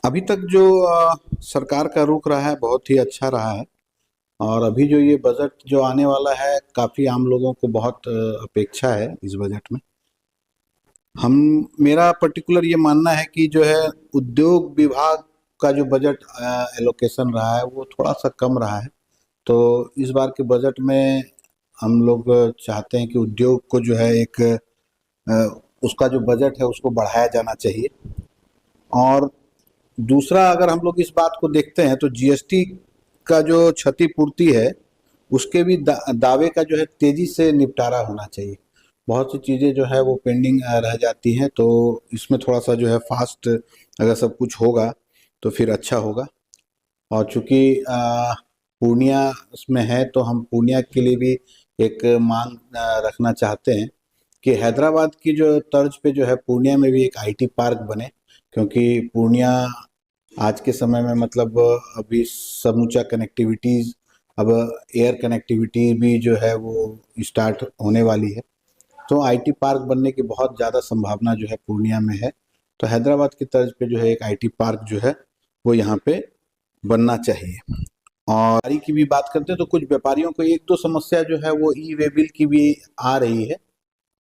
अभी तक जो सरकार का रुख रहा है बहुत ही अच्छा रहा है। और अभी जो ये बजट जो आने वाला है काफ़ी आम लोगों को बहुत अपेक्षा है इस बजट में। हम मेरा पर्टिकुलर ये मानना है कि जो है उद्योग विभाग का जो बजट एलोकेशन रहा है वो थोड़ा सा कम रहा है। तो इस बार के बजट में हम लोग चाहते हैं कि उद्योग को जो है एक उसका जो बजट है उसको बढ़ाया जाना चाहिए। और दूसरा, अगर हम लोग इस बात को देखते हैं तो जीएसटी का जो क्षतिपूर्ति है उसके भी दावे का जो है तेजी से निपटारा होना चाहिए। बहुत सी चीज़ें जो है वो पेंडिंग रह जाती हैं, तो इसमें थोड़ा सा जो है फास्ट अगर सब कुछ होगा तो फिर अच्छा होगा। और चूंकि पूर्णिया उसमें है तो हम पूर्णिया के लिए भी एक मांग रखना चाहते हैं कि हैदराबाद की जो तर्ज पे जो है पूर्णिया में भी एक आईटी पार्क बने। क्योंकि पूर्णिया आज के समय में मतलब अभी समूचा कनेक्टिविटीज़, अब एयर कनेक्टिविटी भी जो है वो स्टार्ट होने वाली है। तो आईटी पार्क बनने की बहुत ज़्यादा संभावना जो है पूर्णिया में है। तो हैदराबाद की तर्ज पे जो है एक आईटी पार्क जो है वो यहाँ पे बनना चाहिए। और व्यापारी की भी बात करते हैं तो कुछ व्यापारियों को एक दो समस्या जो है वो ई वे बिल की भी आ रही है।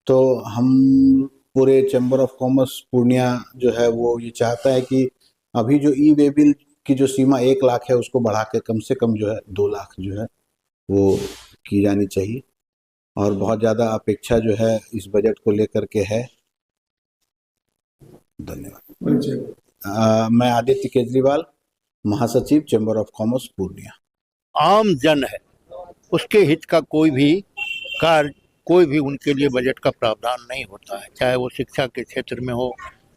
तो हम पूरे चैम्बर ऑफ कॉमर्स पूर्णिया जो है वो ये चाहता है कि अभी जो ई वे बिल की जो सीमा 1 लाख है उसको बढ़ा के कम से कम जो है 2 लाख जो है वो की जानी चाहिए। और बहुत ज़्यादा अपेक्षा जो है इस बजट को लेकर के है। धन्यवाद। मैं आदित्य केजरीवाल, महासचिव चैम्बर ऑफ कॉमर्स पूर्णिया। आम जन है उसके हित का कोई भी कार्य, कोई भी उनके लिए बजट का प्रावधान नहीं होता है। चाहे वो शिक्षा के क्षेत्र में हो,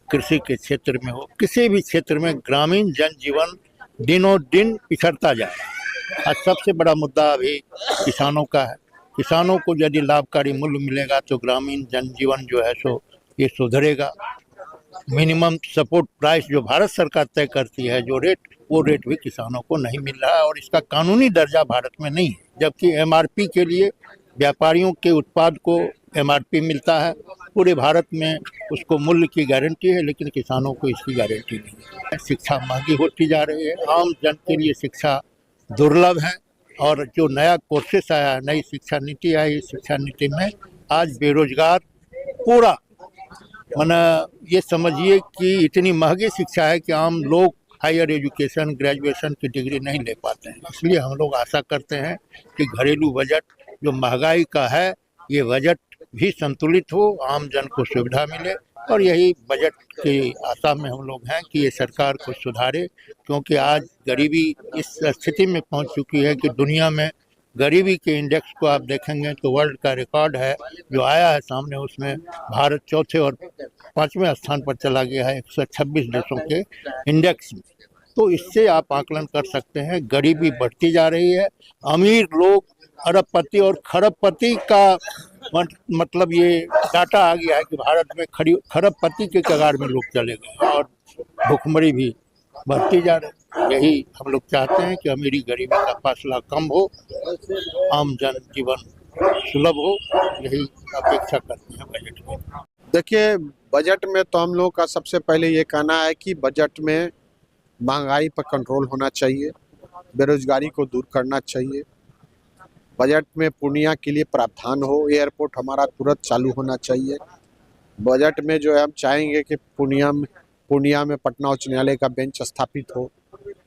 कृषि के क्षेत्र में हो, किसी भी क्षेत्र में ग्रामीण जनजीवन दिनों दिन पिछड़ता जा रहा है। आज सबसे बड़ा मुद्दा अभी किसानों का है। किसानों को यदि लाभकारी मूल्य मिलेगा तो ग्रामीण जनजीवन जो है सो ये सुधरेगा। मिनिमम सपोर्ट प्राइस जो भारत सरकार तय करती है जो रेट, वो रेट भी किसानों को नहीं मिल रहा है और इसका कानूनी दर्जा भारत में नहीं है। जबकि एमआरपी के लिए व्यापारियों के उत्पाद को एमआरपी मिलता है, पूरे भारत में उसको मूल्य की गारंटी है, लेकिन किसानों को इसकी गारंटी नहीं है। शिक्षा महंगी होती जा रही है, आम जन के लिए शिक्षा दुर्लभ है। और जो नया कोर्सेस आया, नई शिक्षा नीति आई, इस शिक्षा नीति में आज बेरोजगार पूरा माना ये समझिए कि इतनी महंगी शिक्षा है कि आम लोग हायर एजुकेशन ग्रेजुएशन की डिग्री नहीं ले पाते हैं। इसलिए हम लोग आशा करते हैं कि घरेलू बजट जो महंगाई का है, ये बजट भी संतुलित हो, आम जन को सुविधा मिले। और यही बजट की आशा में हम लोग हैं कि ये सरकार को सुधारे। क्योंकि आज गरीबी इस स्थिति में पहुंच चुकी है कि दुनिया में गरीबी के इंडेक्स को आप देखेंगे तो वर्ल्ड का रिकॉर्ड है जो आया है सामने, उसमें भारत चौथे और 5वें स्थान पर चला गया है 126 देशों के इंडेक्स में। तो इससे आप आकलन कर सकते हैं गरीबी बढ़ती जा रही है। अमीर लोग अरबपति और खरबपति का मतलब ये डाटा आ गया है कि भारत में खरबपति के कगार में लोग चले गए और भुखमरी भी बढ़ती जा रही है। यही हम लोग चाहते हैं कि अमीरी गरीबी का फासला कम हो, आम जन जीवन सुलभ हो, यही अपेक्षा करते हैं बजट में। देखिए, बजट में तो हम लोग का सबसे पहले ये कहना है कि बजट में महंगाई पर कंट्रोल होना चाहिए, बेरोजगारी को दूर करना चाहिए। बजट में पूर्णिया के लिए प्रावधान हो, एयरपोर्ट हमारा तुरंत चालू होना चाहिए। बजट में जो है हम चाहेंगे कि पूर्णिया में पटना उच्च न्यायालय का बेंच स्थापित हो,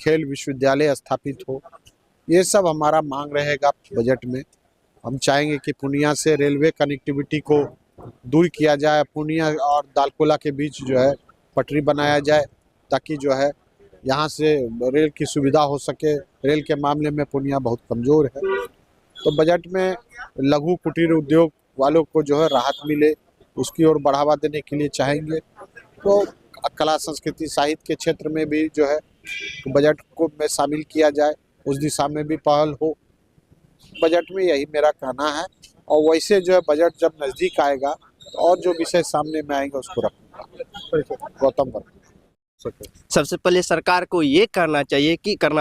खेल विश्वविद्यालय स्थापित हो। ये सब हमारा मांग रहेगा बजट में। हम चाहेंगे कि पूर्णिया से रेलवे कनेक्टिविटी को दूर किया जाए, पूर्णिया और दालकोला के बीच जो है पटरी बनाया जाए, ताकि जो है यहाँ से रेल की सुविधा हो सके। रेल के मामले में पूर्णिया बहुत कमज़ोर है। तो बजट में लघु कुटीर उद्योग वालों को जो है राहत मिले, उसकी ओर बढ़ावा देने के लिए चाहेंगे। तो कला संस्कृति साहित्य के क्षेत्र में भी जो है बजट को में शामिल किया जाए, उस दिशा में भी पहल हो। बजट में यही मेरा कहना है। और वैसे जो है बजट जब नज़दीक आएगा तो और जो विषय सामने में आएंगे उसको रखूँगा। गौतम वर्मा। सबसे पहले सरकार को ये करना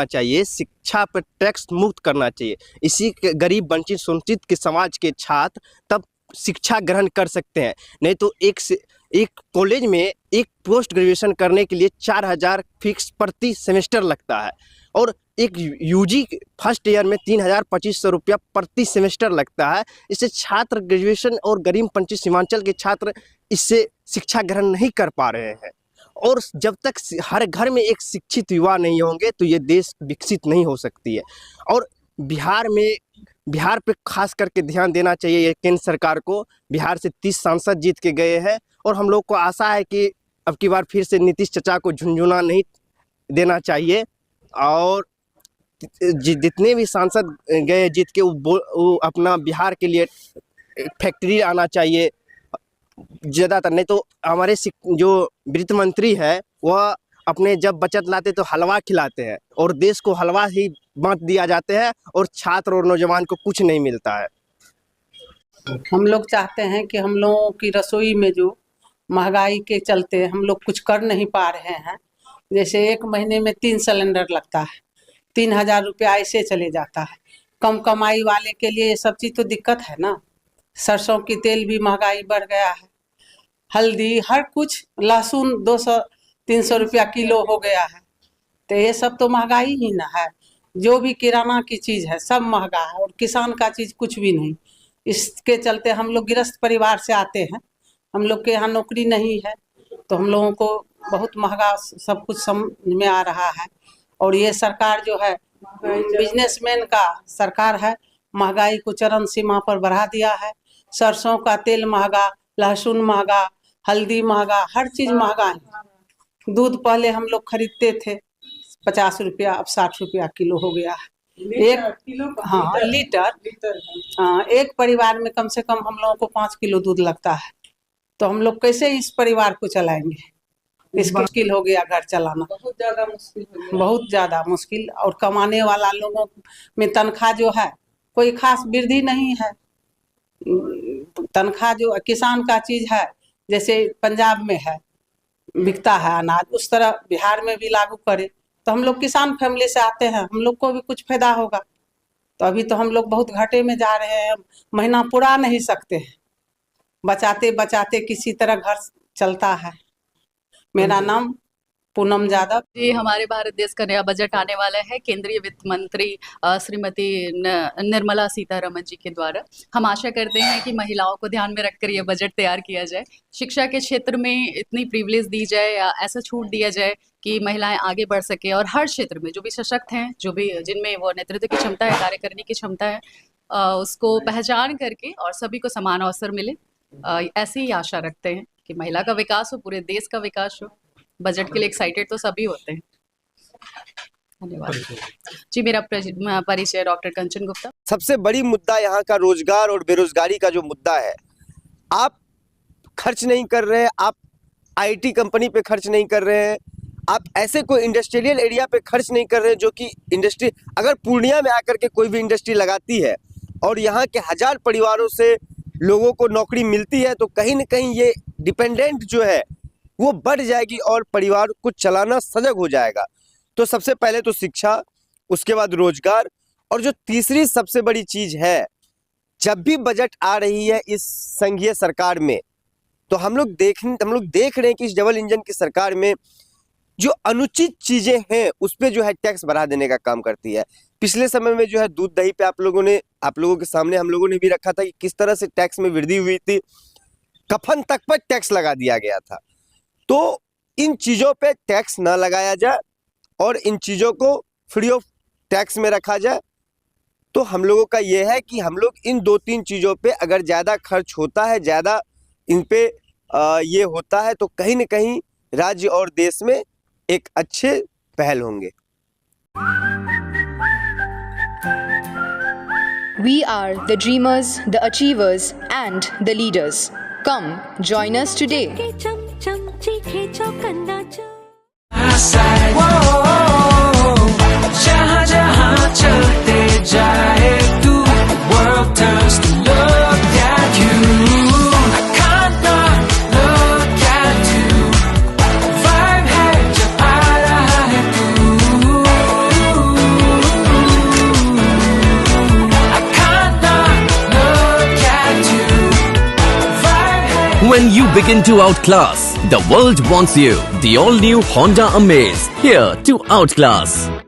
चाहिए शिक्षा पर टैक्स मुक्त करना चाहिए। इसी गरीब वंचित शोषित के समाज के छात्र तब शिक्षा ग्रहण कर सकते हैं। नहीं तो एक कॉलेज में एक पोस्ट ग्रेजुएशन करने के लिए 4,000 फिक्स प्रति सेमेस्टर लगता है, और एक यूजी फर्स्ट ईयर में 3,000-2,500 रुपया प्रति सेमेस्टर लगता है। इससे छात्र ग्रेजुएशन और गरीब पंचित सीमांचल के छात्र इससे शिक्षा ग्रहण नहीं कर पा रहे हैं। और जब तक हर घर में एक शिक्षित युवा नहीं होंगे तो ये देश विकसित नहीं हो सकती है। और बिहार पे खास करके ध्यान देना चाहिए ये केंद्र सरकार को। बिहार से 30 सांसद जीत के गए हैं, और हम लोग को आशा है कि अब की बार फिर से नीतीश चाचा को झुनझुना नहीं देना चाहिए। और जितने भी सांसद गए जीत के, वो अपना बिहार के लिए फैक्ट्री आना चाहिए ज़्यादातर। नहीं तो हमारे जो वित्त मंत्री है वह अपने जब बचत लाते तो हलवा खिलाते हैं, और देश को हलवा ही बांट दिया जाते हैं, और छात्र और नौजवान को कुछ नहीं मिलता है। हम लोग चाहते हैं कि हम लोगों की रसोई में जो महंगाई के चलते हम लोग कुछ कर नहीं पा रहे हैं। जैसे एक महीने में 3 सिलेंडर लगता है, 3,000 रुपया ऐसे चले जाता है। कम कमाई वाले के लिए ये सब चीज़ तो दिक्कत है ना। सरसों की तेल भी महंगाई बढ़ गया है, हल्दी, हर कुछ, लहसुन 200-300 रुपया किलो हो गया है। तो ये सब तो महंगाई ही ना है। जो भी किराना की चीज़ है सब महंगा है, और किसान का चीज़ कुछ भी नहीं। इसके चलते हम लोग गृहस्थ परिवार से आते हैं, हम लोग के यहाँ नौकरी नहीं है, तो हम लोगों को बहुत महंगा सब कुछ समझ में आ रहा है। और ये सरकार जो है बिजनेसमैन का सरकार है, महंगाई को चरम सीमा पर बढ़ा दिया है। सरसों का तेल महंगा, लहसुन महंगा, हल्दी महंगा, हर चीज़ महंगा है। दूध पहले हम लोग खरीदते थे 50 रुपया, अब 60 रुपया किलो हो गया है। लीटर। हाँ, एक परिवार में कम से कम हम लोगों को 5 किलो दूध लगता है। तो हम लोग कैसे इस परिवार को चलाएंगे? इसकी मुश्किल हो गया घर चलाना, बहुत ज़्यादा मुश्किल। और कमाने वाला लोगों में तनख्वाह जो है कोई खास वृद्धि नहीं है। तनख्वाह जो किसान का चीज़ है, जैसे पंजाब में है बिकता है अनाज, उस तरह बिहार में भी लागू करे तो हम लोग किसान फैमिली से आते हैं, हम लोग को भी कुछ फायदा होगा। तो अभी तो हम लोग बहुत घाटे में जा रहे हैं, महीना पूरा नहीं सकते हैं, बचाते बचाते किसी तरह घर चलता है। मेरा नाम पूनम यादव। ये हमारे भारत देश का नया बजट आने वाला है केंद्रीय वित्त मंत्री श्रीमती निर्मला सीतारमण जी के द्वारा। हम आशा करते हैं कि महिलाओं को ध्यान में रखकर ये बजट तैयार किया जाए, शिक्षा के क्षेत्र में इतनी प्रिविलेज दी जाए या ऐसा छूट दिया जाए कि महिलाएं आगे बढ़ सके, और हर क्षेत्र में जो भी सशक्त हैं, जो भी जिनमें वो नेतृत्व की क्षमता है, कार्य करने की क्षमता है, उसको पहचान करके और सभी को समान अवसर मिले। ऐसी ही आशा रखते हैं कि महिला का विकास हो, पूरे देश का विकास हो। बजट के लिए एक्साइटेड तो सभी होते हैं। धन्यवाद जी। मेरा परिचय डॉक्टर कंचन गुप्ता। सबसे बड़ी मुद्दा यहाँ का रोजगार और बेरोजगारी का जो मुद्दा है, आप खर्च नहीं कर रहे हैं, आप आईटी कंपनी पे खर्च नहीं कर रहे हैं, आप ऐसे कोई इंडस्ट्रियल एरिया पे खर्च नहीं कर रहे हैं जो कि इंडस्ट्री, अगर पूर्णिया में आकर के कोई भी इंडस्ट्री लगाती है और यहाँ के 1000 परिवारों से लोगों को नौकरी मिलती है, तो कहीं ना कहीं ये डिपेंडेंट जो है वो बढ़ जाएगी और परिवार को चलाना सजग हो जाएगा। तो सबसे पहले तो शिक्षा, उसके बाद रोजगार, और जो तीसरी सबसे बड़ी चीज़ है, जब भी बजट आ रही है इस संघीय सरकार में, तो हम लोग देख रहे हैं कि इस डबल इंजन की सरकार में जो अनुचित चीज़ें हैं उस पर जो है टैक्स बढ़ा देने का काम करती है। पिछले समय में जो है दूध दही पे आप लोगों के सामने हम लोगों ने भी रखा था कि किस तरह से टैक्स में वृद्धि हुई थी, कफन तक पर टैक्स लगा दिया गया था। तो इन चीज़ों पे टैक्स ना लगाया जाए और इन चीज़ों को फ्री ऑफ टैक्स में रखा जाए। तो हम लोगों का ये है कि हम लोग इन 2-3 चीज़ों पे अगर ज़्यादा खर्च होता है, ज़्यादा इन पे ये होता है, तो कहीं ना कहीं राज्य और देश में एक अच्छे पहल होंगे। We are the dreamers, the achievers and the leaders. Come, join us today. जहाँ जहाँ चलते जाए तू, world turns to look at you. I can't not look at you. Vibe है जब आ रहा है तू. I can't not look at you. When you begin to outclass, the world wants you. The all-new Honda Amaze, here to outclass.